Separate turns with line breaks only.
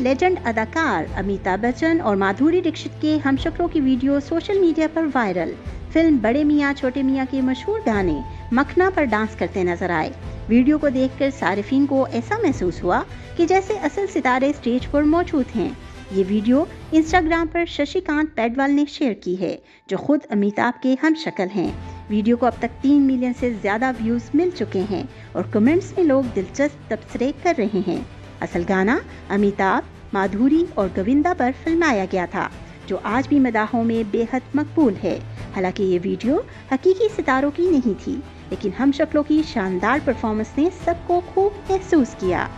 Legend अदाकार अमिताभ बच्चन और माधुरी दीक्षित के हमशक्लों की वीडियो सोशल मीडिया पर वायरल। फिल्म बड़े मियाँ छोटे मियाँ के मशहूर गाने मखना पर डांस करते नजर आए। वीडियो को देखकर सारिफीन को ऐसा महसूस हुआ कि जैसे असल सितारे स्टेज पर मौजूद हैं। ये वीडियो इंस्टाग्राम पर शशिकांत पैडवाल ने शेयर की है, जो खुद अमिताभ के हमशक्ल हैं। वीडियो को अब तक 3 मिलियन से ज्यादा व्यूज मिल चुके हैं और कमेंट्स में लोग दिलचस्प तबसरे कर रहे हैं। असल गाना अमिताभ, माधुरी और गोविंदा पर फिल्माया गया था, जो आज भी मदाहों में बेहद मकबूल है। हालांकि ये वीडियो हकीकी सितारों की नहीं थी, लेकिन हमशक्लों की शानदार परफॉर्मेंस ने सबको खूब महसूस किया।